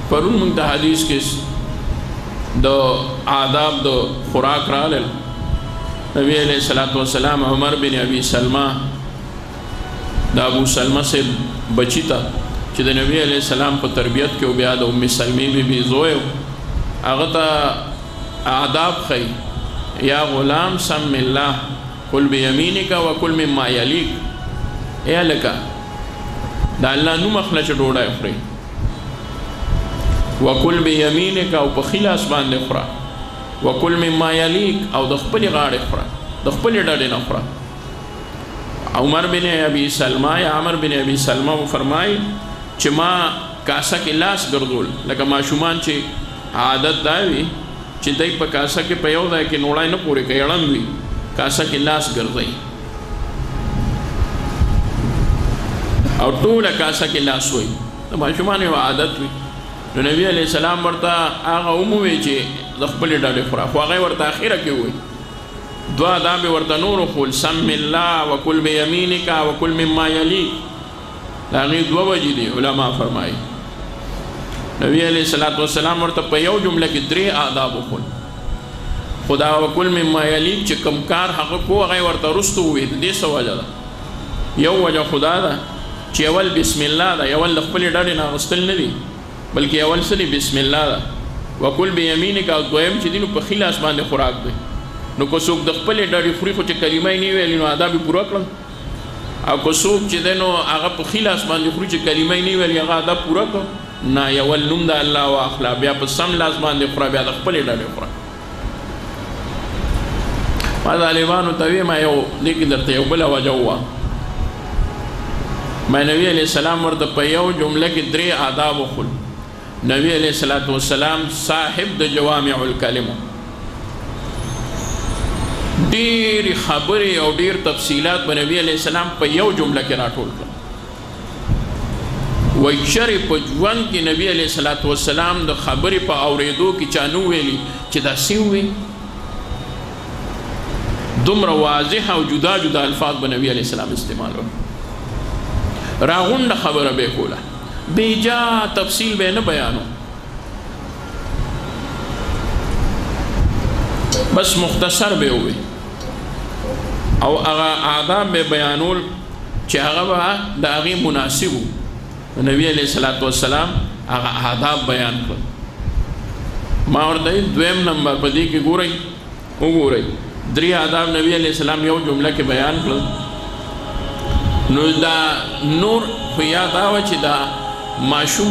پرون موږ د حدیث کې د آداب د خوراک راغلل. نبی علیہ الصلوۃ والسلام عمر بن ابي سلمہ د ابو سلمہ سے بچی تا چې د نبی علیہ السلام په تربیت کې او بیا د ام سلمہ بی زوی هغه ته آداب خی. یا غلام سم الله کل بیمینک وکل مما یلیک. اے لکا دا الله نو مخله چې ډوډۍ خوري وکل بیمینک او په خلاص باندې خورا وکل مما یلیک او د خپل غاړې خورا د خپل ډډې نه خورا. عمر بن ابي سلمہ یا عمر بن ابي سلمہ فرمای چې ما کاسه کې لاس ګرځول لکه ماشومان چې عادت دا وي چې دای په کاسه کې په یو ځای کې نوړای نه پورې کوي اړم وي کاسه کې لاس ګرځي او ټوله کاسه کې لاس وي د ماشومان یو عادت وي. نو نبی علیہ السلام ورته هغه وموي چې د خپل ډډې خورا خو هغه ورته اخره کې وي دعا دا به ورته نور خول سم الله وکل بیمینک وکل مما یلیک. دا غي دوه وجې دي علما فرمایي. نبی علیہ السلام ورته په یو جمله کې درې آداب وکول. خدا وکل مما یلیک چې کم کار هغه کو هغه ورته رستو وي د دې څه وجه ده. یو وجه خدا ده چې اول بسم الله ده اول خپل ډډې نه غستل نه دي بلکې اول څه بسم الله ده. وکل بیمینک او دویم چې دینو په خلاص باندې خوراک دی. نو کو څوک د خپل ډډې خوري خو چې کلمه یې نه ویلې نو آداب یې پوره کړل او کو څوک چې دینو هغه په خلاص باندې خوري چې کلمه یې نه ویلې هغه آداب پوره کړ نه یول نوم د الله واخلا بیا په سم لاس باندې خورا بیا د خپل ډډې خورا. ما ظالمانو ته ویې ما یو دې کې درته یو بله وجه ووایه. ما نبی علیہ السلام ورته په یو جمله کې درې آداب وښول. نبی علیہ السلام صاحب د جوامع الکلم ډېرې خبرې او ډېر تفصیلات به نبی علیہ السلام په یو جمله کې راټول کړل. وایي چرې په ژوند کې نبی علیہ السلام د خبرې په اورېدو کې چا نه ویلي چې داسې ووي. دومره واضح او جدا جدا الفاظ به نبی علیہ السلام استعمال وکړل. راغونډه خبره به کوله بیجا تفصیل به نه بیانو بس مختصر به وي او هغه آداب به بیانول چې هغه به د هغې مناسب وو. نبی علیہ السلام هغه آداب بیان کړل. ما ورته دویم نمبر په دې کې ګورئ وګورئ درې آداب نبی علیہ السلام یو جمله کې بیان کړل. نو دا نور خو یا دا و چې دا ماشوم